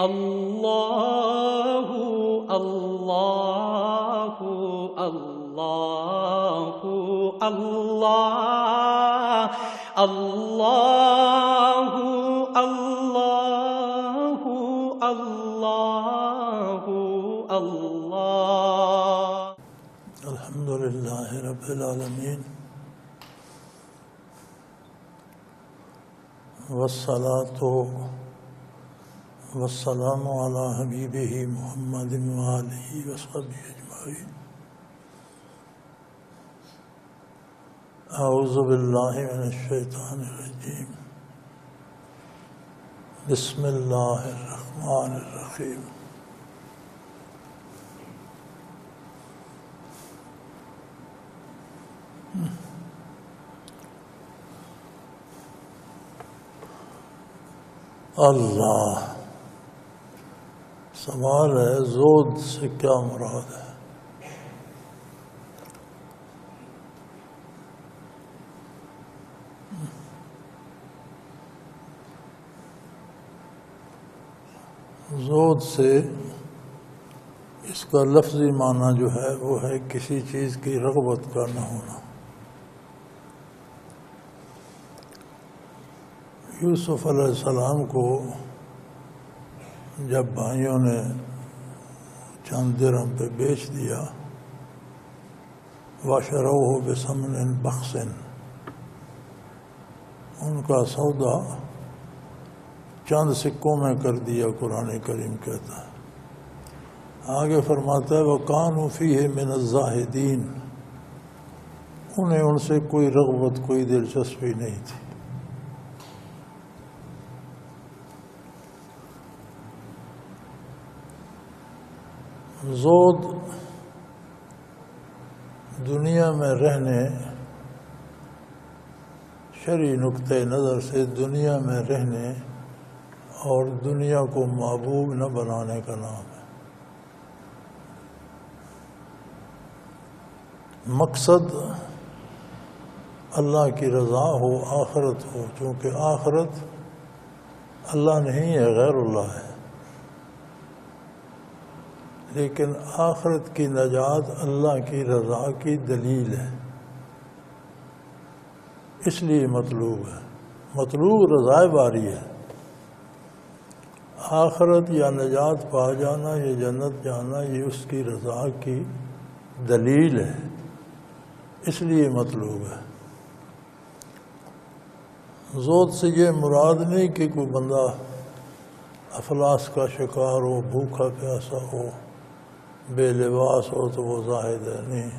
اللہ اللہ اللہ اللہ اللہ اللہ اللہ اللہ۔ الحمدللہ رب العالمین والصلاة والسلام علی حبیبہ محمد وآلہ وصحبہ اجمعین۔ اعوذ باللہ من الشیطان الرجیم، بسم اللہ الرحمن الرحیم۔ اللہ، سوال ہے زود سے کیا مراد ہے؟ زود سے اس کا لفظی معنی جو ہے وہ ہے کسی چیز کی رغبت کا نہ ہونا۔ یوسف علیہ السلام کو جب بھائیوں نے چند درہم پہ بیچ دیا، وَشَرَوْهُ بِثَمَنٍ بَخْسٍ، ان کا سودا چند سکوں میں کر دیا، قرآن کریم کہتا ہے۔ آگے فرماتا ہے وَكَانُوا فِيهِ مِنَ الزَّاهِدِينَ، انہیں ان سے کوئی رغبت، کوئی دلچسپی نہیں تھی۔ زود دنیا میں رہنے، شرعی نقطہ نظر سے دنیا میں رہنے اور دنیا کو محبوب نہ بنانے کا نام ہے۔ مقصد اللہ کی رضا ہو، آخرت ہو، چونکہ آخرت اللہ نہیں ہے، غیر اللہ ہے، لیکن آخرت کی نجات اللہ کی رضا کی دلیل ہے، اس لیے مطلوب ہے۔ مطلوب رضائے باری ہے۔ آخرت یا نجات پا جانا یا جنت جانا یہ اس کی رضا کی دلیل ہے، اس لیے مطلوب ہے۔ زود سے یہ مراد نہیں کہ کوئی بندہ افلاس کا شکار ہو، بھوکا پیاسا ہو، بے لباس ہو تو وہ زاہد ہے، نہیں۔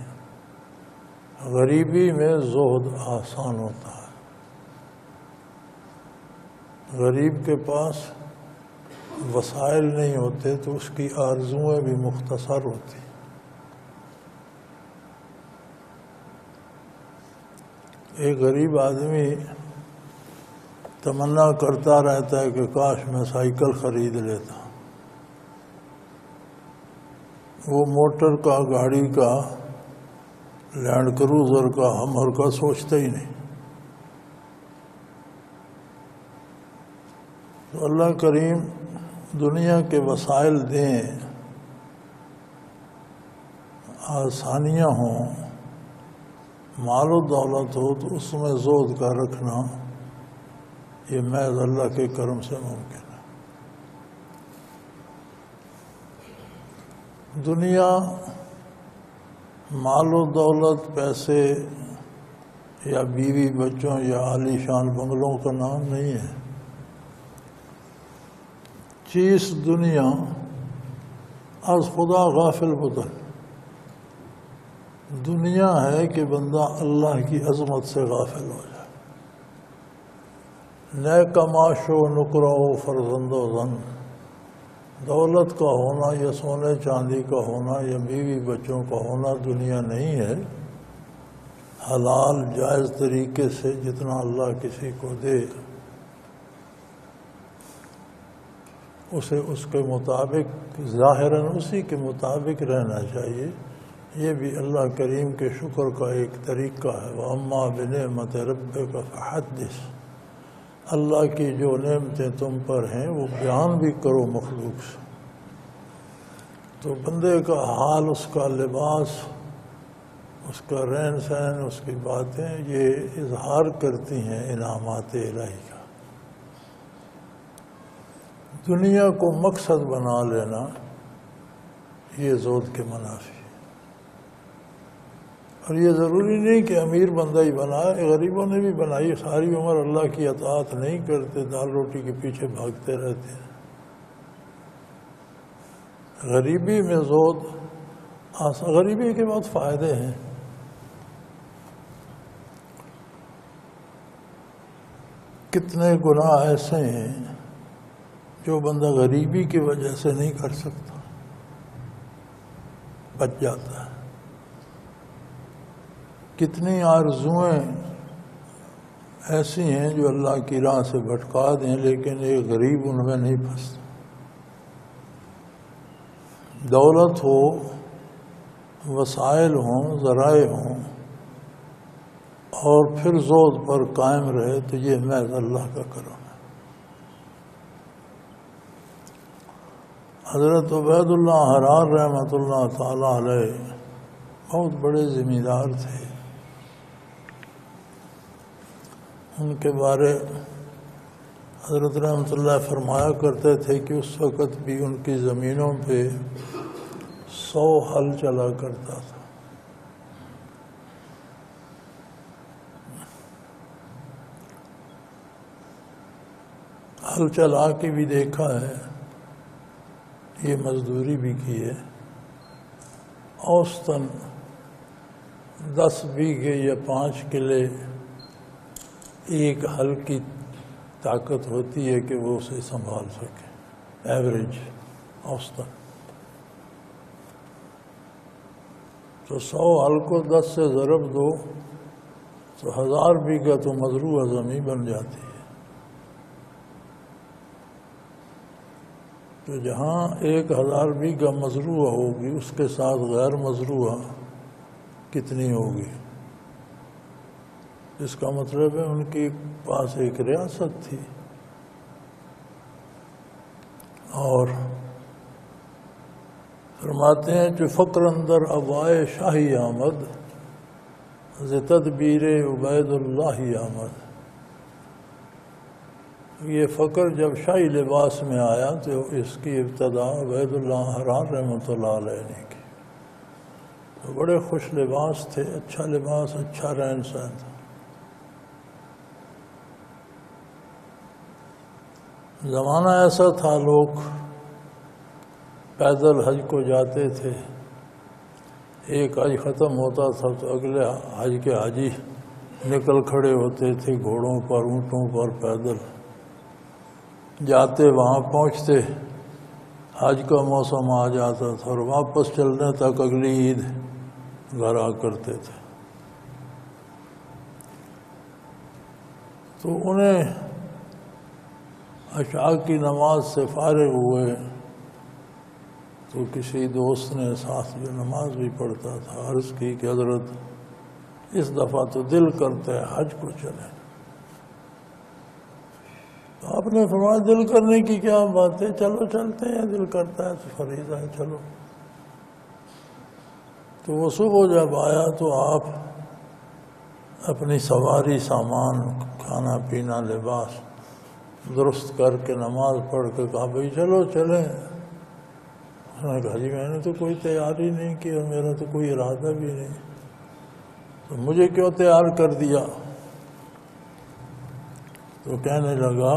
غریبی میں زہد آسان ہوتا ہے۔ غریب کے پاس وسائل نہیں ہوتے تو اس کی آرزوئیں بھی مختصر ہوتی۔ ایک غریب آدمی تمنا کرتا رہتا ہے کہ کاش میں سائیکل خرید لیتا۔ وہ موٹر کا، گاڑی کا، لینڈ کروزر کا، ہمر کا سوچتا ہی نہیں۔ تو اللہ کریم دنیا کے وسائل دیں، آسانیاں ہوں، مال و دولت ہو، تو اس میں زہد کا رکھنا یہ محض اللہ کے کرم سے ممکن ہے۔ دنیا مال و دولت، پیسے یا بیوی بچوں یا عالی شان بنگلوں کا نام نہیں ہے۔ چیز دنیا از خدا غافل بدل، دنیا ہے کہ بندہ اللہ کی عظمت سے غافل ہو جائے۔ نیک معاش و نکرہ و فرزند و زن، دولت کا ہونا یا سونے چاندی کا ہونا یا بیوی بچوں کا ہونا دنیا نہیں ہے۔ حلال جائز طریقے سے جتنا اللہ کسی کو دے اسے اس کے مطابق، ظاہراً اسی کے مطابق رہنا چاہیے۔ یہ بھی اللہ کریم کے شکر کا ایک طریقہ ہے۔ وَأَمَّا بِنِعْمَةِ رَبِّكَ فَحَدِّثْ، اللہ کی جو نعمتیں تم پر ہیں وہ بیان بھی کرو مخلوق سے، تو بندے کا حال، اس کا لباس، اس کا رہن سہن، اس کی باتیں یہ اظہار کرتی ہیں انعامات الہی کا۔ دنیا کو مقصد بنا لینا یہ زہد کے منافی ہے۔ اور یہ ضروری نہیں کہ امیر بندہ ہی بنائے، غریبوں نے بھی بنائی، ساری عمر اللہ کی اطاعت نہیں کرتے، دال روٹی کے پیچھے بھاگتے رہتے ہیں۔ غریبی میں زہد، غریبی کے بہت فائدے ہیں۔ کتنے گناہ ایسے ہیں جو بندہ غریبی کی وجہ سے نہیں کر سکتا، بچ جاتا ہے۔ کتنی آرزوئیں ایسی ہیں جو اللہ کی راہ سے بھٹکا دیں، لیکن ایک غریب ان میں نہیں پھنستا۔ دولت ہو، وسائل ہوں، ذرائع ہوں، اور پھر زہد پر قائم رہے تو یہ محض اللہ کا کرم ہے۔ حضرت عبید اللہ حرار رحمۃ اللہ تعالی علیہ بہت بڑے ذمہ تھے۔ ان کے بارے حضرت رحمۃ اللہ فرمایا کرتے تھے کہ اس وقت بھی ان کی زمینوں پہ 100 ہل چلا کرتا تھا۔ ہل چلا کے بھی دیکھا ہے، یہ مزدوری بھی کی ہے۔ اوسطاً 10 بیگھے یا 5 کلے ایک ہل کی طاقت ہوتی ہے کہ وہ اسے سنبھال سکے، ایوریج اوسطاً۔ تو 100 ہل کو 10 سے ضرب دو تو 1000 بیگھہ تو مزروع زمین بن جاتی ہے۔ تو جہاں 1000 بیگھہ مزروع ہوگی، اس کے ساتھ غیر مزروع کتنی ہوگی؟ اس کا مطلب ہے ان کے پاس ایک ریاست تھی۔ اور فرماتے ہیں جو فقر اندر ابائے شاہی آمد، ز تدبیر عبید اللہ آمد۔ یہ فقر جب شاہی لباس میں آیا تو اس کی ابتدا عبید اللہ حرار رحمۃ اللہ علیہ نے کی۔ تو بڑے خوش لباس تھے، اچھا لباس، اچھا رہن سہن تھا۔ زمانہ ایسا تھا لوگ پیدل حج کو جاتے تھے، ایک حج ختم ہوتا تھا تو اگلے حج کے حاجی نکل کھڑے ہوتے تھے، گھوڑوں پر، اونٹوں پر، پیدل جاتے، وہاں پہنچتے، حج کا موسم آ جاتا تھا اور واپس چلنے تک اگلی عید گھر آ کرتے تھے۔ تو انہیں عشاء کی نماز سے فارغ ہوئے تو کسی دوست نے ساتھ جو نماز بھی پڑھتا تھا عرض کی کہ حضرت اس دفعہ تو دل کرتا ہے حج کو چلیں۔ تو آپ نے فرمایا دل کرنے کی کیا بات ہے، چلو چلتے ہیں، دل کرتا ہے تو فریضہ ہے، چلو۔ تو وہ صبح جب آیا تو آپ اپنی سواری، سامان، کھانا پینا، لباس درست کر کے نماز پڑھ کے کہا بھائی چلو چلیں۔ انہوں نے کہا جی میں نے تو کوئی تیاری نہیں کی اور میرا تو کوئی ارادہ بھی نہیں، تو مجھے کیوں تیار کر دیا؟ تو کہنے لگا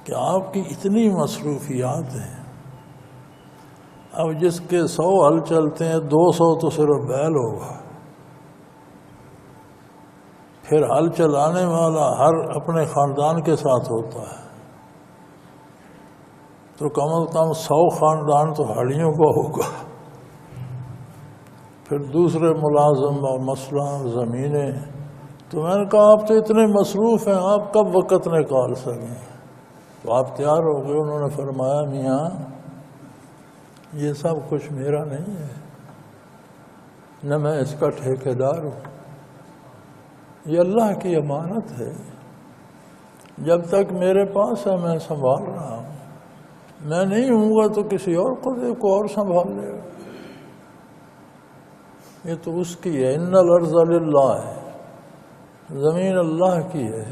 کہ آپ کی اتنی مصروفیات ہیں، اب جس کے 100 ہل چلتے ہیں 200 تو صرف بیل ہوگا، پھر ہل چلانے والا ہر اپنے خاندان کے ساتھ ہوتا ہے، تو کم از کم 100 خاندان تو ہڑیوں کا ہوگا، پھر دوسرے ملازم اور مسئلہ زمینیں۔ تو میں نے کہا آپ تو اتنے مصروف ہیں، آپ کب وقت نکال سکیں؟ تو آپ تیار ہو گئے؟ انہوں نے فرمایا میاں یہ سب کچھ میرا نہیں ہے، نہ میں اس کا ٹھیکیدار ہوں، یہ اللہ کی امانت ہے۔ جب تک میرے پاس ہے میں سنبھال رہا ہوں، میں نہیں ہوں گا تو کسی اور کو اور سنبھال لے گا۔ یہ تو اس کی ہے، ان الارض للہ ہے، زمین اللہ کی ہے،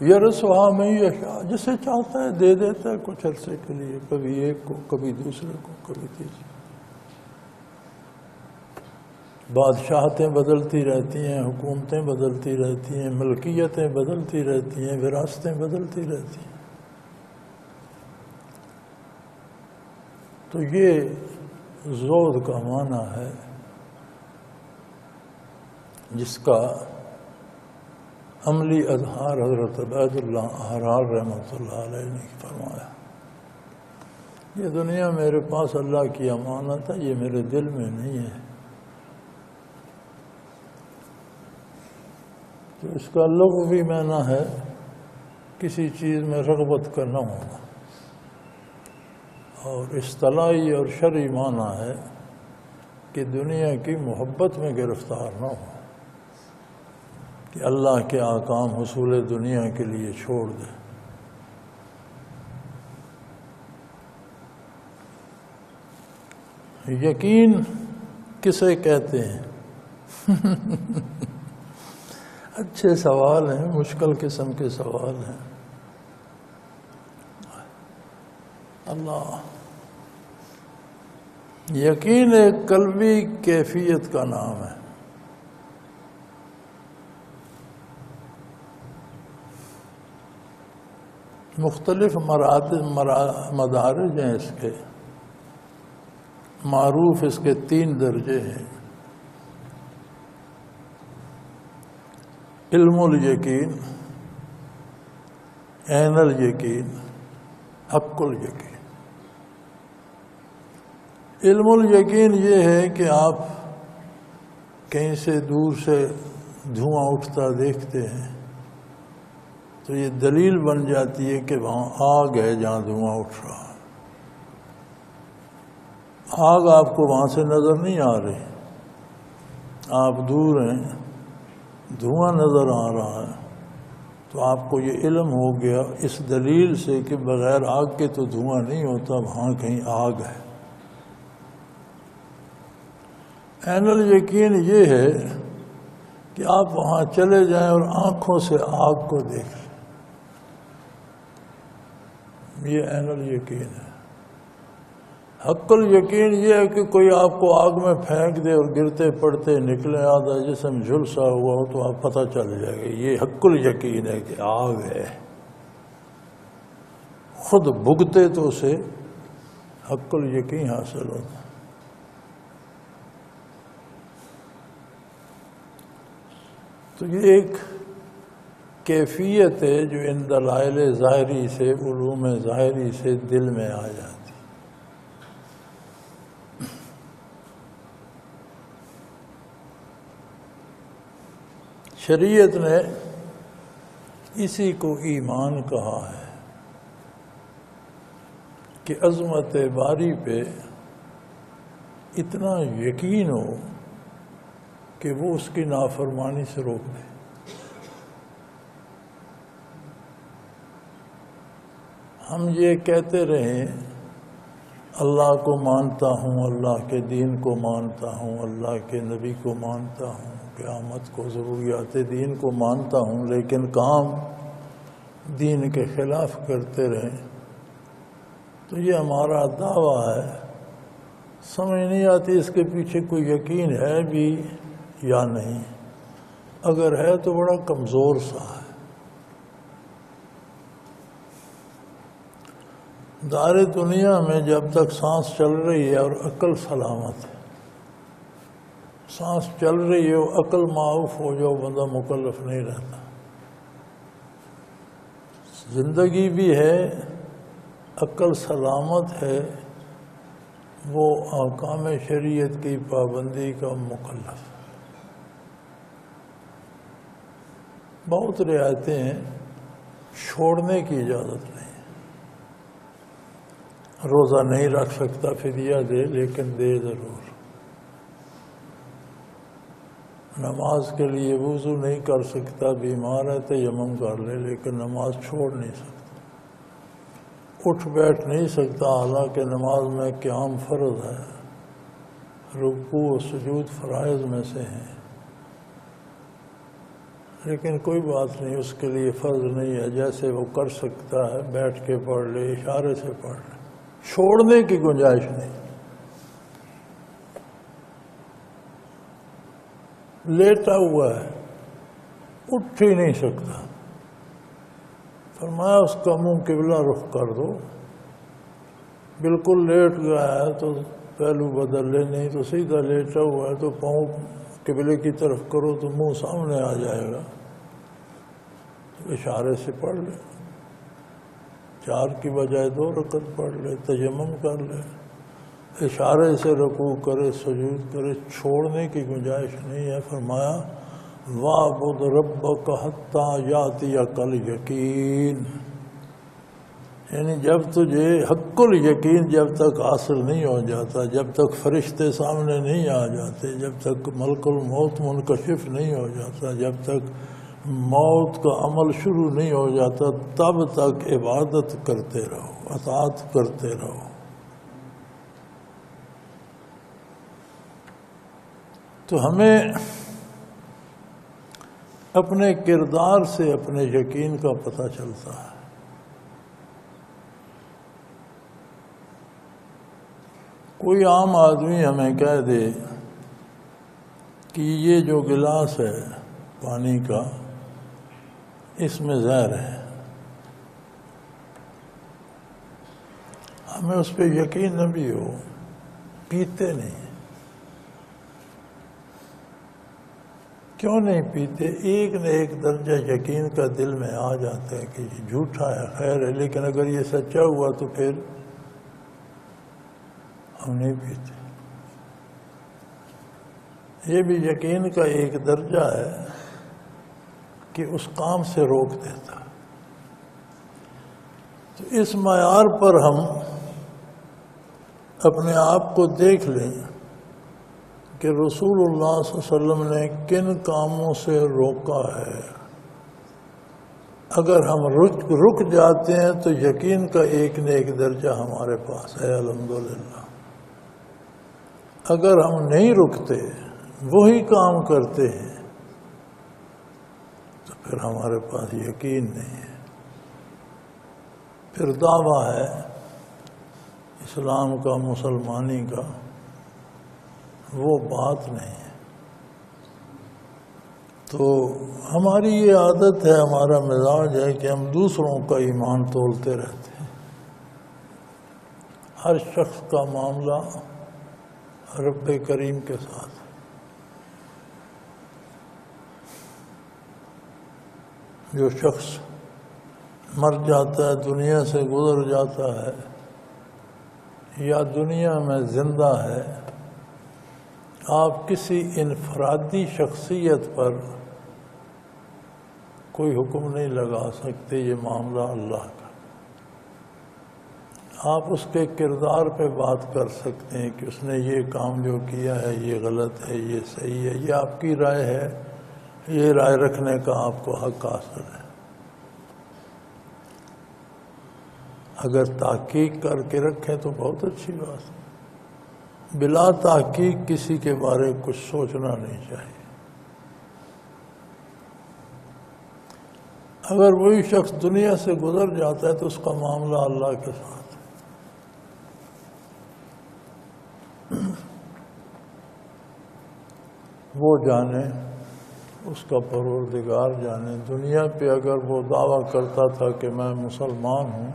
یرثھا من یشاء، جسے چاہتا ہے دے دیتا ہے کچھ عرصے کے لیے، کبھی ایک کو، کبھی دوسرے کو، کبھی تیسرے۔ بادشاہتیں بدلتی رہتی ہیں، حکومتیں بدلتی رہتی ہیں، ملکیتیں بدلتی رہتی ہیں، وراثتیں بدلتی رہتی ہیں۔ تو یہ زود کا معنی ہے جس کا عملی اظہار حضرت عبید اللہ احرار رحمۃ اللہ علیہ نے فرمایا، یہ دنیا میرے پاس اللہ کی امانت ہے، یہ میرے دل میں نہیں ہے۔ تو اس کا لغوی معنی ہے کسی چیز میں رغبت کا نہ ہونا، اور اصطلاحی اور شرعی معنی ہے کہ دنیا کی محبت میں گرفتار نہ ہو، کہ اللہ کے احکام حصول دنیا کے لیے چھوڑ دے۔ یقین کسے کہتے ہیں؟ اچھے سوال ہیں، مشکل قسم کے سوال ہیں۔ اللہ، یقین ایک قلبی کیفیت کا نام ہے۔ مختلف مدارج ہیں اس کے، معروف اس کے 3 درجے ہیں: علم الیقین، عین الیقین، حق الیقین۔ علم الیقین یہ ہے کہ آپ کہیں سے دور سے دھواں اٹھتا دیکھتے ہیں تو یہ دلیل بن جاتی ہے کہ وہاں آگ ہے جہاں دھواں اٹھ رہا ہے۔ آگ آپ کو وہاں سے نظر نہیں آ رہی، آپ دور ہیں، دھواں نظر آ رہا ہے، تو آپ کو یہ علم ہو گیا اس دلیل سے کہ بغیر آگ کے تو دھواں نہیں ہوتا، وہاں کہیں آگ ہے۔ عین الیقین یہ ہے کہ آپ وہاں چلے جائیں اور آنکھوں سے آگ کو دیکھ لیں، یہ عین الیقین ہے۔ حق الیقین یہ ہے کہ کوئی آپ کو آگ میں پھینک دے اور گرتے پڑتے نکلے، آدھا جسم جھلسا ہوا ہو تو آپ پتہ چل جائے گا، یہ حق الیقین ہے کہ آگ ہے۔ خود بھگتے تو اسے حق الیقین حاصل ہوتا۔ تو یہ ایک کیفیت ہے جو ان دلائل ظاہری سے، علوم ظاہری سے دل میں آ جاتی۔ شریعت نے اسی کو ایمان کہا ہے کہ عظمت باری پہ اتنا یقین ہو کہ وہ اس کی نافرمانی سے روک دے۔ ہم یہ کہتے رہیں اللہ کو مانتا ہوں، اللہ کے دین کو مانتا ہوں، اللہ کے نبی کو مانتا ہوں، قیامت کو، ضروریات دین کو مانتا ہوں، لیکن کام دین کے خلاف کرتے رہیں، تو یہ ہمارا دعویٰ ہے۔ سمجھ نہیں آتی اس کے پیچھے کوئی یقین ہے بھی یا نہیں، اگر ہے تو بڑا کمزور سا ہے۔ دار دنیا میں جب تک سانس چل رہی ہے اور عقل سلامت ہے، سانس چل رہی ہے، عقل معاف ہو جاؤ، بندہ مکلف نہیں رہتا۔ زندگی بھی ہے، عقل سلامت ہے، وہ احکام شریعت کی پابندی کا مکلف۔ بہت رعایتیں ہیں، چھوڑنے کی اجازت نہیں۔ روزہ نہیں رکھ سکتا، فدیہ دے، لیکن دے ضرور۔ نماز کے لیے وضو نہیں کر سکتا، بیمار ہے تیمم کر لے، لیکن نماز چھوڑ نہیں سکتا، اٹھ بیٹھ نہیں سکتا، حالانکہ نماز میں قیام فرض ہے، رکوع و سجود فرائض میں سے ہیں، لیکن کوئی بات نہیں، اس کے لیے فرض نہیں ہے، جیسے وہ کر سکتا ہے بیٹھ کے پڑھ لے، اشارے سے پڑھ لے، چھوڑنے کی گنجائش نہیں۔ لیٹا ہوا ہے، اٹھ ہی نہیں سکتا، فرمایا اس کا منہ قبلہ رخ کر دو، بالکل لیٹ گیا ہے تو پہلو بدل لے، نہیں تو سیدھا لیٹا ہوا ہے تو پاؤں قبلے کی طرف کرو تو منہ سامنے آ جائے گا، تو اشارے سے پڑھ لے، 4 کی بجائے 2 رکعت پڑھ لے، تیمم کر لے، اشارے سے رکوع کرے، سجود کرے، چھوڑنے کی گنجائش نہیں ہے۔ فرمایا وَاعْبُدْ رَبَّكَ حَتَّى يَأْتِيَكَ الْيَقِينُ، یعنی جب تجھے حق الیقین جب تک حاصل نہیں ہو جاتا، جب تک فرشتے سامنے نہیں آ جاتے، جب تک ملک الموت منکشف نہیں ہو جاتا، جب تک موت کا عمل شروع نہیں ہو جاتا، تب تک عبادت کرتے رہو، اطاعت کرتے رہو۔ تو ہمیں اپنے کردار سے اپنے یقین کا پتہ چلتا ہے۔ کوئی عام آدمی ہمیں کہہ دے کہ یہ جو گلاس ہے پانی کا، اس میں زہر ہے، ہمیں اس پہ یقین نہ بھی ہو، پیتے نہیں۔ کیوں نہیں پیتے؟ ایک نہ ایک درجہ یقین کا دل میں آ جاتا ہے کہ یہ جھوٹا ہے، خیر ہے، لیکن اگر یہ سچا ہوا تو پھر ہم نہیں پیتے۔ یہ بھی یقین کا ایک درجہ ہے کہ اس کام سے روک دیتا۔ تو اس معیار پر ہم اپنے آپ کو دیکھ لیں کہ رسول اللہ صلی اللہ علیہ وسلم نے کن کاموں سے روکا ہے۔ اگر ہم رک جاتے ہیں تو یقین کا ایک نہ ایک درجہ ہمارے پاس ہے، الحمدللہ۔ اگر ہم نہیں رکتے، وہی کام کرتے ہیں، تو پھر ہمارے پاس یقین نہیں ہے، پھر دعویٰ ہے اسلام کا، مسلمانی کا، وہ بات نہیں ہے۔ تو ہماری یہ عادت ہے، ہمارا مزاج ہے کہ ہم دوسروں کا ایمان تولتے رہتے ہیں۔ ہر شخص کا معاملہ رب کریم کے ساتھ، جو شخص مر جاتا ہے، دنیا سے گزر جاتا ہے، یا دنیا میں زندہ ہے، آپ کسی انفرادی شخصیت پر کوئی حکم نہیں لگا سکتے، یہ معاملہ اللہ کا۔ آپ اس کے کردار پہ بات کر سکتے ہیں کہ اس نے یہ کام جو کیا ہے یہ غلط ہے، یہ صحیح ہے، یہ آپ کی رائے ہے، یہ رائے رکھنے کا آپ کو حق حاصل ہے۔ اگر تحقیق کر کے رکھیں تو بہت اچھی بات ہے، بلا تحقیق کسی کے بارے کچھ سوچنا نہیں چاہیے۔ اگر وہی شخص دنیا سے گزر جاتا ہے تو اس کا معاملہ اللہ کے ساتھ ہے۔ وہ جانے، اس کا پروردگار جانے۔ دنیا پہ اگر وہ دعویٰ کرتا تھا کہ میں مسلمان ہوں،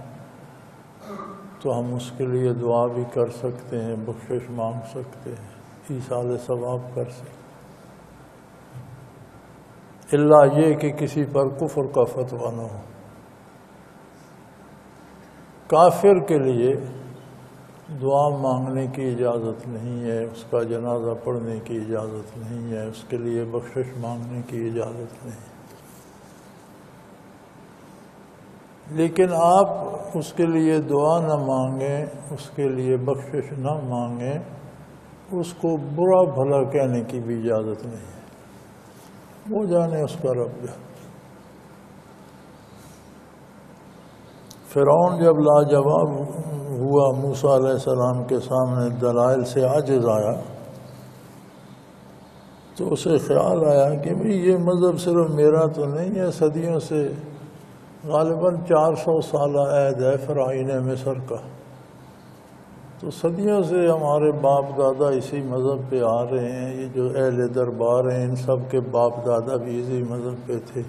تو ہم اس کے لیے دعا بھی کر سکتے ہیں، بخشش مانگ سکتے ہیں، ایصال ثواب کر سکتے ہیں، الا یہ کہ کسی پر کفر کا فتویٰ نہ ہو۔ کافر کے لیے دعا مانگنے کی اجازت نہیں ہے، اس کا جنازہ پڑھنے کی اجازت نہیں ہے، اس کے لیے بخشش مانگنے کی اجازت نہیں ہے۔ لیکن آپ اس کے لیے دعا نہ مانگیں، اس کے لیے بخشش نہ مانگیں، اس کو برا بھلا کہنے کی بھی اجازت نہیں ہے۔ وہ جانے اس کا رب جانے۔ فرعون جب لاجواب ہوا موسیٰ علیہ السلام کے سامنے، دلائل سے عاجز آیا، تو اسے خیال آیا کہ بھئی یہ مذہب صرف میرا تو نہیں ہے، صدیوں سے غالباً 400 سالہ عہد ہے فرعین مصر کا، تو صدیوں سے ہمارے باپ دادا اسی مذہب پہ آ رہے ہیں، یہ جو اہل دربار ہیں ان سب کے باپ دادا بھی اسی مذہب پہ تھے،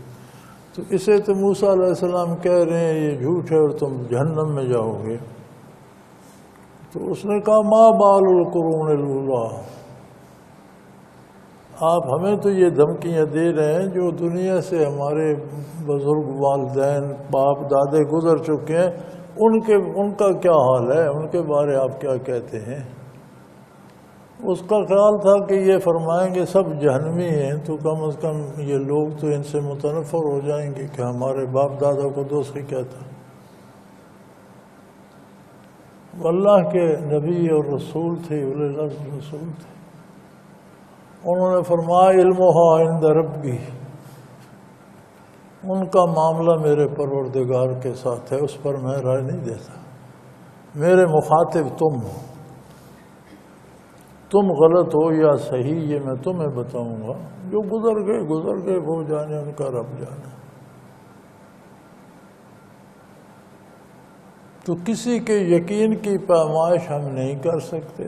تو اسے تو موسیٰ علیہ السلام کہہ رہے ہیں یہ جھوٹ ہے اور تم جہنم میں جاؤ گے۔ تو اس نے کہا ما بال القرون الاولیٰ، آپ ہمیں تو یہ دھمکیاں دے رہے ہیں، جو دنیا سے ہمارے بزرگ والدین باپ دادے گزر چکے ہیں ان کا کیا حال ہے، ان کے بارے آپ کیا کہتے ہیں؟ اس کا خیال تھا کہ یہ فرمائیں گے سب جہنمی ہیں تو کم از کم یہ لوگ تو ان سے متنفر ہو جائیں گے کہ ہمارے باپ دادا کو دوسری کہتا۔ اللہ کے نبی اور رسول تھے، اولی العزم رسول تھے، انہوں نے فرمایا علمھا عند ربی، ان کا معاملہ میرے پروردگار کے ساتھ ہے، اس پر میں رائے نہیں دیتا، میرے مخاطب تم غلط ہو یا صحیح یہ میں تمہیں بتاؤں گا، جو گزر گئے وہ جانے، ان کا رب جانے۔ تو کسی کے یقین کی پیمائش ہم نہیں کر سکتے،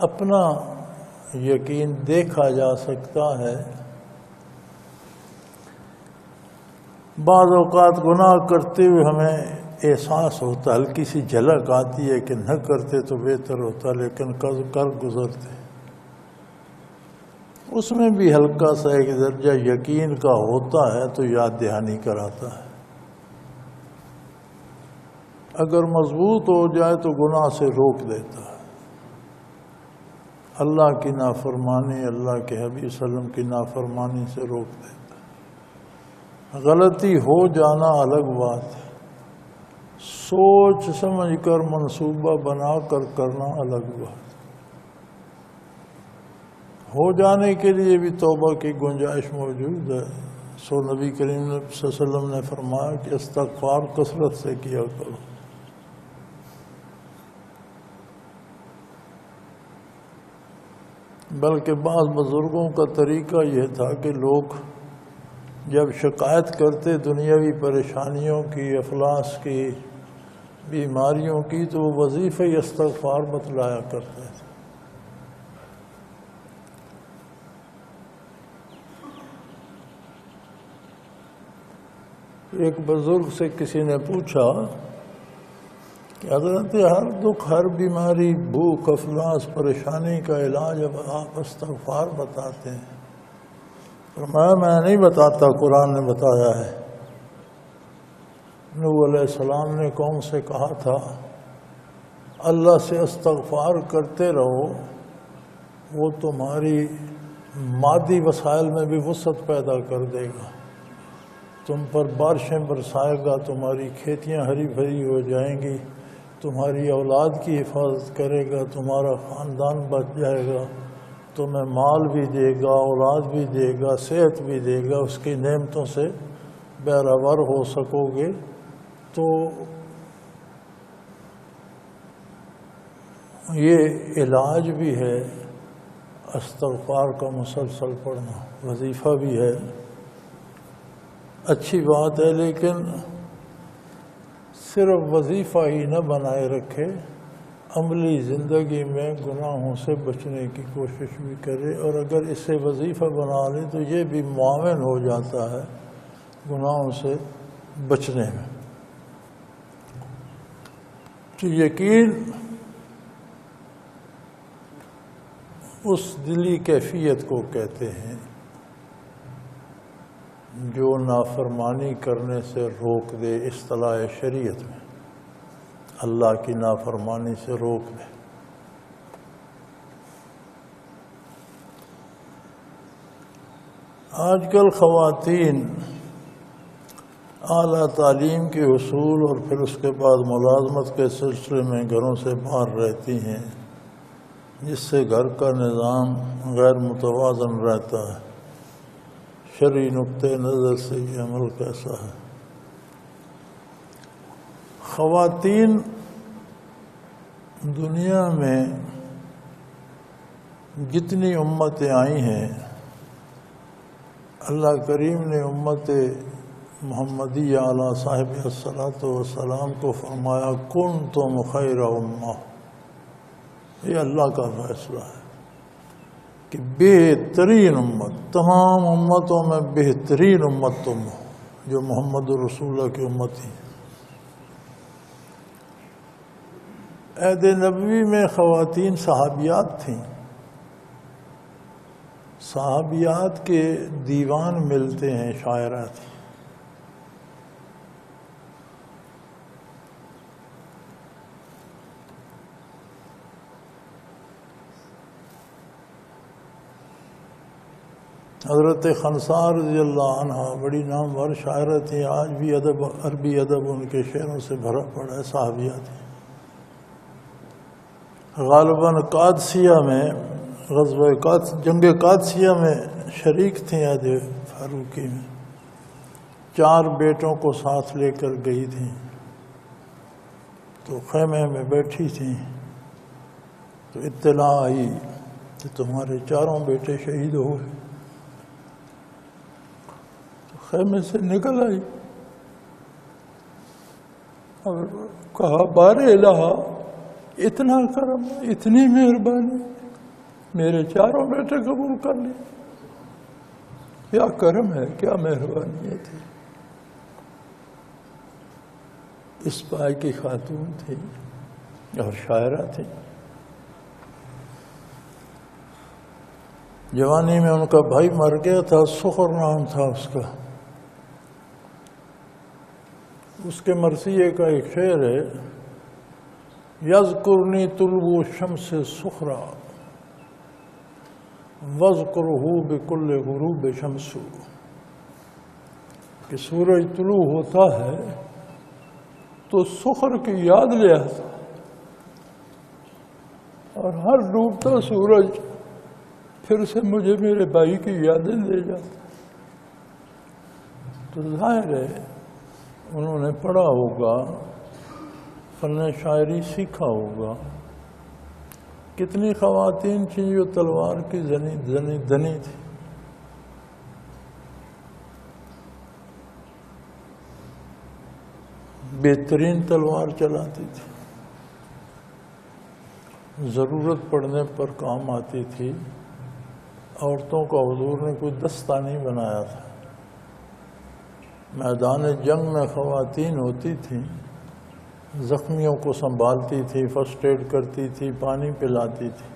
اپنا یقین دیکھا جا سکتا ہے۔ بعض اوقات گناہ کرتے ہوئے ہمیں احساس ہوتا، ہلکی سی جھلک آتی ہے کہ نہ کرتے تو بہتر ہوتا، لیکن کر گزرتے، اس میں بھی ہلکا سا ایک درجہ یقین کا ہوتا ہے تو یاد دہانی کراتا ہے۔ اگر مضبوط ہو جائے تو گناہ سے روک دیتا ہے، اللہ کی نافرمانی، اللہ کے حبیب صلی اللہ علیہ وسلم کی نافرمانی سے روک دیتا ہے۔ غلطی ہو جانا الگ بات ہے، سوچ سمجھ کر منصوبہ بنا کر کرنا الگ بات، ہو جانے کے لیے بھی توبہ کی گنجائش موجود ہے۔ سو نبی کریم صلی اللہ علیہ وسلم نے فرمایا کہ استغفار کثرت سے کیا کرو۔ بلکہ بعض بزرگوں کا طریقہ یہ تھا کہ لوگ جب شکایت کرتے دنیاوی پریشانیوں کی، افلاس کی، بیماریوں کی، تو وہ وظیفہ استغفار بتلایا کرتے تھے۔ ایک بزرگ سے کسی نے پوچھا کہ حضرت ہر دکھ، ہر بیماری، بھوک، افلاس، پریشانی کا علاج اب آپ استغفار بتاتے ہیں۔ فرمایا میں نہیں بتاتا، قرآن نے بتایا ہے۔ نوح علیہ السلام نے قوم سے کہا تھا اللہ سے استغفار کرتے رہو، وہ تمہاری مادی وسائل میں بھی وسعت پیدا کر دے گا، تم پر بارشیں برسائے گا، تمہاری کھیتیاں ہری بھری ہو جائیں گی، تمہاری اولاد کی حفاظت کرے گا، تمہارا خاندان بچ جائے گا، تمہیں مال بھی دے گا، اولاد بھی دے گا، صحت بھی دے گا، اس کی نعمتوں سے بہرور ہو سکو گے۔ تو یہ علاج بھی ہے، استغفار کا مسلسل پڑھنا وظیفہ بھی ہے، اچھی بات ہے، لیکن صرف وظیفہ ہی نہ بنائے رکھے، عملی زندگی میں گناہوں سے بچنے کی کوشش بھی کرے، اور اگر اسے وظیفہ بنا لے تو یہ بھی معاون ہو جاتا ہے گناہوں سے بچنے میں۔ تو یقین اس دلی کیفیت کو کہتے ہیں جو نافرمانی کرنے سے روک دے، اصطلاح شریعت میں اللہ کی نافرمانی سے روک دے۔ آج کل خواتین اعلیٰ تعلیم کے حصول اور پھر اس کے بعد ملازمت کے سلسلے میں گھروں سے باہر رہتی ہیں، جس سے گھر کا نظام غیر متوازن رہتا ہے۔ شرعی نقطۂ نظر سے یہ عمل کیسا ہے؟ خواتین دنیا میں جتنی امتیں آئی ہیں، اللہ کریم نے امت محمدیہ علیہ صاحب الصلاۃ والسلام کو فرمایا کنتم خیر امہ۔ یہ اللہ کا فیصلہ ہے کہ بہترین امت، تمام امتوں میں بہترین امت تم ہو جو محمد رسول اللہ کی امت ہی۔ عہد نبوی میں خواتین صحابیات تھیں، صحابیات کے دیوان ملتے ہیں، شاعرات تھیں۔ حضرت خنسا رضی اللہ عنہ بڑی نامور شاعرہ تھیں، آج بھی عربی ادب ان کے شعروں سے بھرا پڑا ہے، صحابیات تھیں۔ غالباً قادسیہ میں جنگ قادسیہ میں شریک تھیں، عہد فاروقی میں 4 بیٹوں کو ساتھ لے کر گئی تھیں، تو خیمے میں بیٹھی تھیں تو اطلاع آئی کہ تمہارے 4 بیٹے شہید ہوئے۔ تو خیمے سے نکل آئی اور کہا بار الہ، اتنا کرم، اتنی مہربانی، میرے 4 بیٹے قبول کر لیے، کیا کرم ہے، کیا مہربانی تھی۔ اس پائے کی خاتون تھی اور شاعرہ تھی۔ جوانی میں ان کا بھائی مر گیا تھا، سخر نام تھا اس کا۔ اس کے مرثیے کا ایک شعر ہے، یذکرنی طلوع الشمس سخرا واذکرہ بکل غروب شمس، کہ سورج طلوع ہوتا ہے تو سخر کی یاد لے آتا، اور ہر ڈوبتا سورج پھر سے مجھے میرے بھائی کی یادیں لے جاتا۔ تو ظاہر ہے انہوں نے پڑھا ہوگا، فن شاعری سیکھا ہوگا۔ کتنی خواتین تھیں جو تلوار کی دنی تھی۔ بہترین تلوار چلاتی تھی، ضرورت پڑنے پر کام آتی تھی۔ عورتوں کا حضور نے کوئی دستہ نہیں بنایا تھا۔ میدان جنگ میں خواتین ہوتی تھیں، زخمیوں کو سنبھالتی تھی، فرسٹ ایڈ کرتی تھی، پانی پلاتی تھی،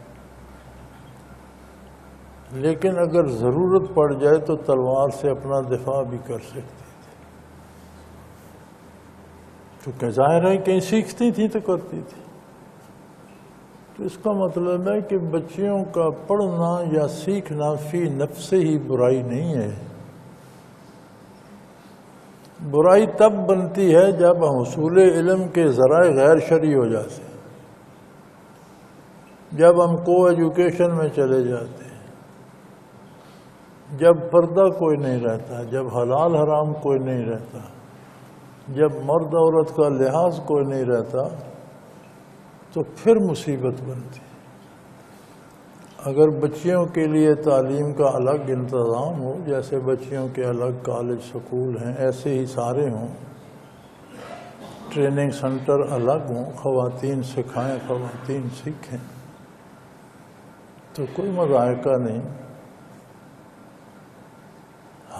لیکن اگر ضرورت پڑ جائے تو تلوار سے اپنا دفاع بھی کر سکتی تھی۔ چونکہ ظاہر ہے کہیں سیکھتی تھی تو کرتی تھی۔ تو اس کا مطلب ہے کہ بچیوں کا پڑھنا یا سیکھنا فی نفس ہی برائی نہیں ہے۔ برائی تب بنتی ہے جب حصول علم کے ذرائع غیر شرعی ہو جاتے ہیں، جب ہم کو ایجوکیشن میں چلے جاتے ہیں، جب پردہ کوئی نہیں رہتا، جب حلال حرام کوئی نہیں رہتا، جب مرد عورت کا لحاظ کوئی نہیں رہتا، تو پھر مصیبت بنتی۔ اگر بچیوں کے لیے تعلیم کا الگ انتظام ہو، جیسے بچیوں کے الگ کالج سکول ہیں، ایسے ہی سارے ہوں، ٹریننگ سنٹر الگ ہوں، خواتین سکھائیں، خواتین سیکھیں، تو کوئی مذائقہ نہیں۔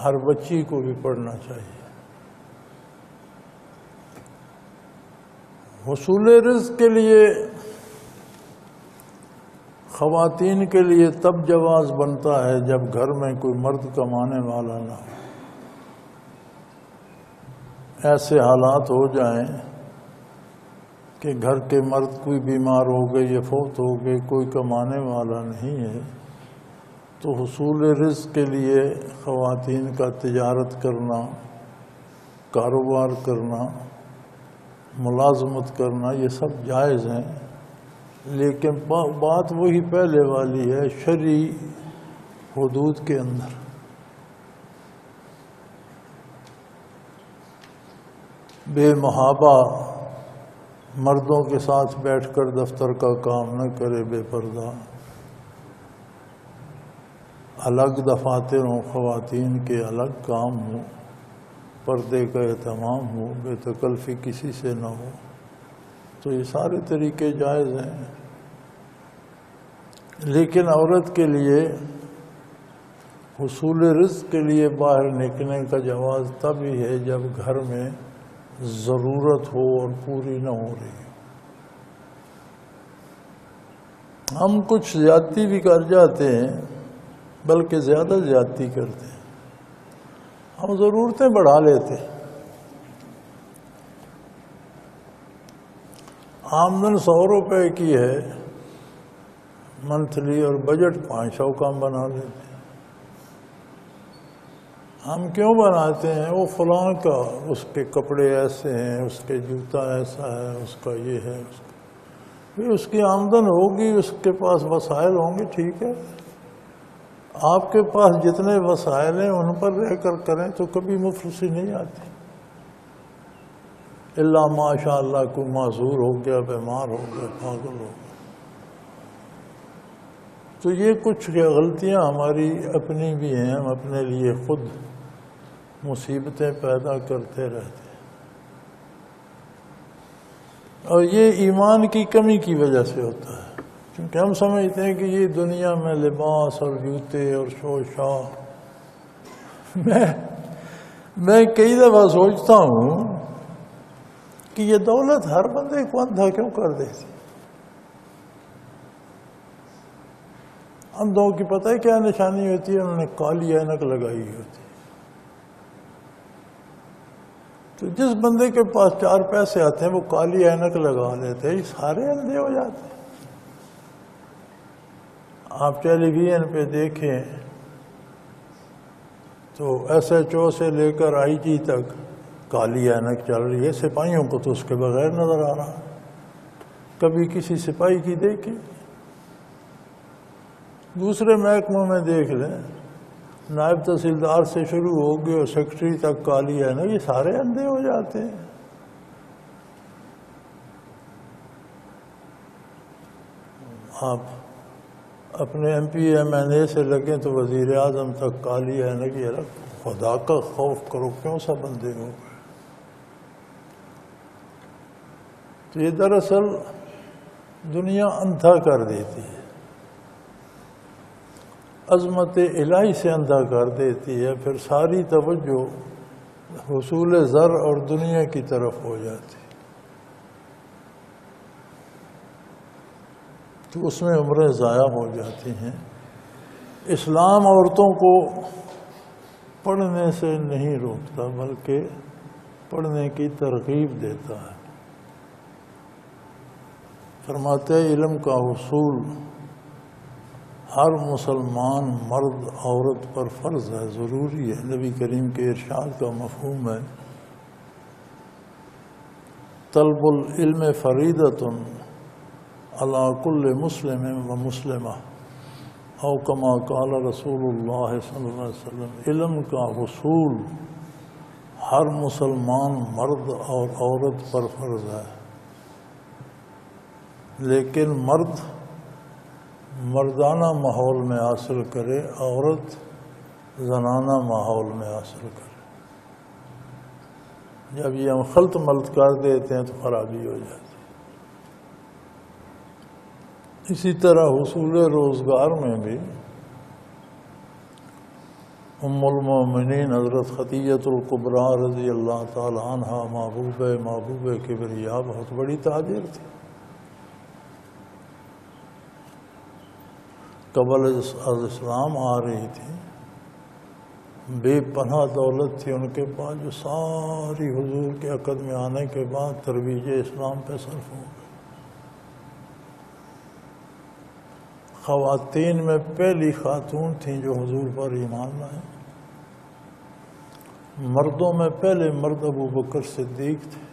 ہر بچی کو بھی پڑھنا چاہیے۔ حصول رزق کے لیے خواتین کے لیے تب جواز بنتا ہے جب گھر میں کوئی مرد کمانے والا نہ ہو۔ ایسے حالات ہو جائیں کہ گھر کے مرد کوئی بیمار ہو گئے یا فوت ہو گئے، کوئی کمانے والا نہیں ہے، تو حصول رزق کے لیے خواتین کا تجارت کرنا، کاروبار کرنا، ملازمت کرنا، یہ سب جائز ہیں۔ لیکن بات وہی پہلے والی ہے، شرعی حدود کے اندر۔ بے محابہ مردوں کے ساتھ بیٹھ کر دفتر کا کام نہ کرے بے پردہ، الگ دفاتر ہوں، خواتین کے الگ کام ہوں، پردے کا اہتمام ہو، بے تکلفی کسی سے نہ ہو، تو یہ سارے طریقے جائز ہیں۔ لیکن عورت کے لیے حصول رزق کے لیے باہر نکلنے کا جواز تب ہی ہے جب گھر میں ضرورت ہو اور پوری نہ ہو رہی ہو۔ ہم کچھ زیادتی بھی کر جاتے ہیں، بلکہ زیادہ زیادتی کرتے ہیں، ہم ضرورتیں بڑھا لیتے ہیں۔ آمدن 100 روپے کی ہے منتھلی اور بجٹ 500 کا بنا لیتے ہیں۔ ہم کیوں بناتے ہیں؟ وہ فلاں کا، اس کے کپڑے ایسے ہیں، اس کے جوتا ایسا ہے، اس کا یہ ہے، پھر اس کی آمدن ہوگی، اس کے پاس وسائل ہوں گے، ٹھیک ہے۔ آپ کے پاس جتنے وسائل ہیں ان پر رہ کر کریں تو کبھی مفلسی نہیں آتی، الا ماشاء اللہ کوئی معذور ہو گیا، بیمار ہو گیا، پاگل ہو گیا۔ تو یہ کچھ غلطیاں ہماری اپنی بھی ہیں، ہم اپنے لیے خود مصیبتیں پیدا کرتے رہتے ہیں، اور یہ ایمان کی کمی کی وجہ سے ہوتا ہے، کیونکہ ہم سمجھتے ہیں کہ یہ دنیا میں لباس اور جوتے اور شو شاہ۔ میں کئی دفعہ سوچتا ہوں کہ یہ دولت ہر بندے کو اندھا کیوں کر دیتی؟ اندھوں کی پتہ ہے کیا نشانی ہوتی ہے؟ انہوں نے کالی اینک لگائی ہوتی۔ تو جس بندے کے پاس 4 پیسے آتے ہیں وہ کالی اینک لگا لیتے ہیں، یہ سارے اندھے ہو جاتے ہیں۔ آپ ٹیلی ویژن پہ دیکھیں تو SHO سے لے کر IG تک کالی اینک چل رہی ہے، سپاہیوں کو تو اس کے بغیر نظر آ رہا۔ کبھی کسی سپاہی کی دیکھی؟ دوسرے محکموں میں دیکھ لیں، نائب تحصیلدار سے شروع ہو گئے اور سیکرٹری تک کالی ہے نا، یہ سارے اندھے ہو جاتے ہیں۔ آپ اپنے MP MNA سے لگیں تو وزیر اعظم تک کالی ہے نا، کہ خدا کا خوف کرو، کیوں سا بندے ہو گئے؟ تو یہ دراصل دنیا اندھا کر دیتی ہے، عظمت الہی سے اندھا کر دیتی ہے، پھر ساری توجہ حصول زر اور دنیا کی طرف ہو جاتی، تو اس میں عمریں ضائع ہو جاتی ہیں۔ اسلام عورتوں کو پڑھنے سے نہیں روکتا، بلکہ پڑھنے کی ترغیب دیتا ہے۔ فرماتے ہیں علم کا حصول ہر مسلمان مرد عورت پر فرض ہے، ضروری ہے۔ نبی کریم کے ارشاد کا مفہوم ہے طلب العلم فریضۃ علی کل مسلم و مسلمہ، او کما قال رسول اللہ صلی اللہ علیہ وسلم۔ علم کا حصول ہر مسلمان مرد اور عورت پر فرض ہے، لیکن مرد مردانہ ماحول میں حاصل کرے، عورت زنانہ ماحول میں حاصل کرے۔ جب یہ ہم خلط ملط کر دیتے ہیں تو خرابی ہو جاتی ہے۔ اسی طرح حصول روزگار میں بھی ام المومنین حضرت خدیجہ الکبریٰ رضی اللہ تعالی عنہ محبوب کبریاء بہت بڑی تاجر تھی، قبل از اسلام آ رہی تھی، بے پناہ دولت تھی ان کے پاس، جو ساری حضور کے عقد میں آنے کے بعد ترویج اسلام پہ صرف ہو گئی۔ خواتین میں پہلی خاتون تھیں جو حضور پر ایمان لائیں۔ مردوں میں پہلے مرد ابو بکر صدیق تھے،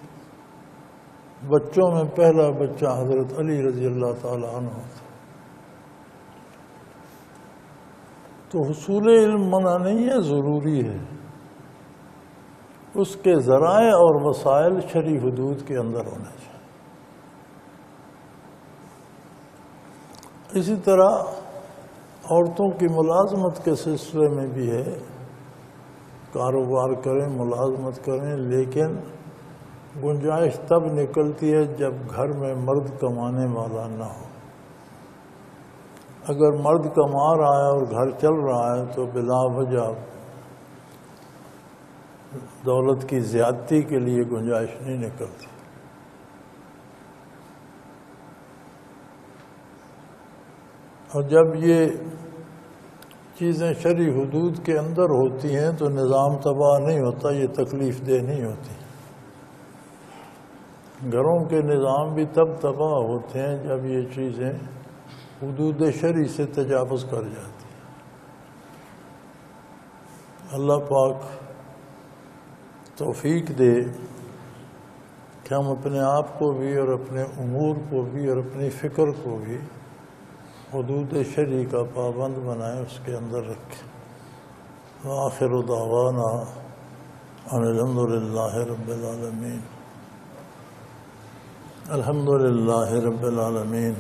بچوں میں پہلا بچہ حضرت علی رضی اللہ تعالیٰ عنہ تھا۔ تو حصول علم منع نہیں ہے، ضروری ہے، اس کے ذرائع اور وسائل شرعی حدود کے اندر ہونے چاہیے۔ اسی طرح عورتوں کی ملازمت کے سلسلے میں بھی ہے، کاروبار کریں، ملازمت کریں، لیکن گنجائش تب نکلتی ہے جب گھر میں مرد کمانے والا نہ ہو۔ اگر مرد کما رہا ہے اور گھر چل رہا ہے تو بلا وجہ دولت کی زیادتی کے لیے گنجائش نہیں نکلتی۔ اور جب یہ چیزیں شرعی حدود کے اندر ہوتی ہیں تو نظام تباہ نہیں ہوتا، یہ تکلیف دہ نہیں ہوتی۔ گھروں کے نظام بھی تب تباہ ہوتے ہیں جب یہ چیزیں حدود شرعی سے تجاوز کر جاتی ہیں۔ اللہ پاک توفیق دے کہ ہم اپنے آپ کو بھی اور اپنے امور کو بھی اور اپنی فکر کو بھی حدود شرعی کا پابند بنائیں، اس کے اندر رکھیں۔ وآخر دعوانا ان الحمد للہ رب العالمین۔ الحمد للہ رب العالمین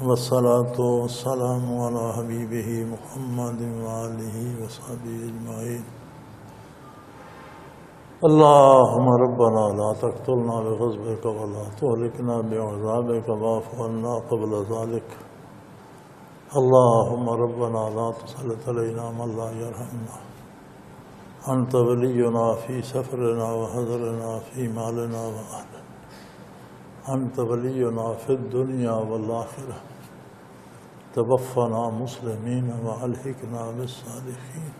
والصلاة والسلام علی حبیبہ محمد وآلہ وصحبہ اجمعین۔ اللہم ربنا لا تقتلنا بغضبک ولا تہلکنا بعذابک واعف عنا قبل ذلک۔ اللہم ربنا لا تسلط علینا من لا یرحمنا، انت ولینا فی سفرنا وحضرنا فی مالنا وأہلنا، انت ولینا فی الدنیا والآخرہ، توفنا مسلمین والحقنا بالصالحین۔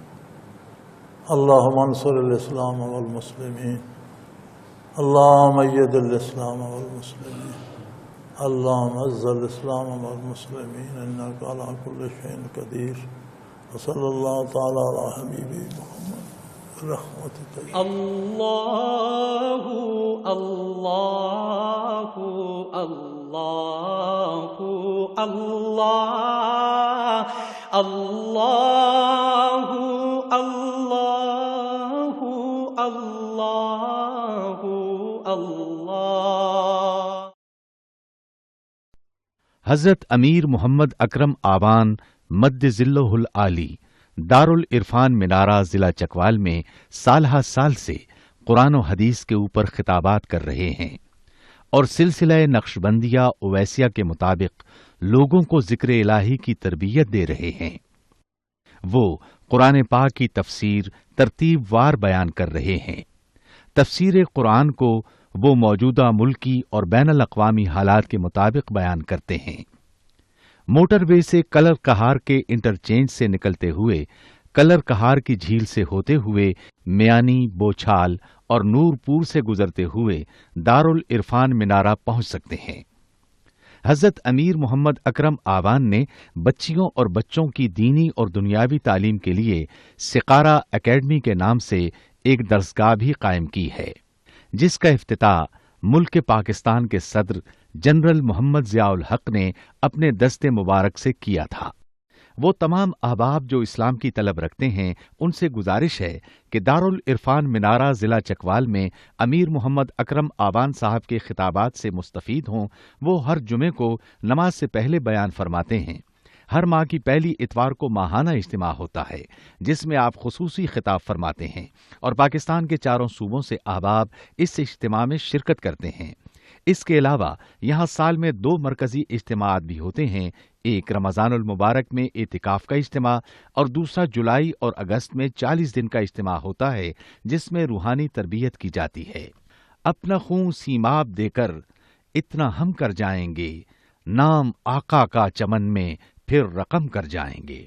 اللہم انصر الاسلام والمسلمین، اللہم اید الاسلام والمسلمین، اللہم اعز الاسلام والمسلمین، انک علی کل شیء قدیر۔ وصلی اللہ تعالی علی حبیبہ محمد رحمتک۔ اللہ اللہ اللہ اللہ اللہ اللہ اللہ اللہ۔ حضرت امیر محمد اکرم آوان مد ظلہ العالی دارالعرفان منارہ ضلع چکوال میں سالہ سال سے قرآن و حدیث کے اوپر خطابات کر رہے ہیں اور سلسلہ نقشبندیہ اویسیہ کے مطابق لوگوں کو ذکر الہی کی تربیت دے رہے ہیں۔ وہ قرآن پاک کی تفسیر ترتیب وار بیان کر رہے ہیں۔ تفسیر قرآن کو وہ موجودہ ملکی اور بین الاقوامی حالات کے مطابق بیان کرتے ہیں۔ موٹر وے سے کلر کہار کے انٹرچینج سے نکلتے ہوئے، کلر کہار کی جھیل سے ہوتے ہوئے، میانی، بوچھال اور نور پور سے گزرتے ہوئے دارالعرفان منارہ پہنچ سکتے ہیں۔ حضرت امیر محمد اکرم آوان نے بچیوں اور بچوں کی دینی اور دنیاوی تعلیم کے لیے سقارہ اکیڈمی کے نام سے ایک درسگاہ بھی قائم کی ہے، جس کا افتتاح ملک پاکستان کے صدر جنرل محمد ضیاء الحق نے اپنے دست مبارک سے کیا تھا۔ وہ تمام احباب جو اسلام کی طلب رکھتے ہیں ان سے گزارش ہے کہ دارالعرفان منارہ ضلع چکوال میں امیر محمد اکرم آوان صاحب کے خطابات سے مستفید ہوں۔ وہ ہر جمعے کو نماز سے پہلے بیان فرماتے ہیں۔ ہر ماہ کی پہلی اتوار کو ماہانہ اجتماع ہوتا ہے جس میں آپ خصوصی خطاب فرماتے ہیں اور پاکستان کے چاروں صوبوں سے احباب اس اجتماع میں شرکت کرتے ہیں۔ اس کے علاوہ یہاں سال میں 2 مرکزی اجتماعات بھی ہوتے ہیں، ایک رمضان المبارک میں اعتکاف کا اجتماع اور دوسرا جولائی اور اگست میں 40 دن کا اجتماع ہوتا ہے جس میں روحانی تربیت کی جاتی ہے۔ اپنا خون سیماب دے کر اتنا ہم کر جائیں گے، نام آقا کا چمن میں پھر رقم کر جائیں گے۔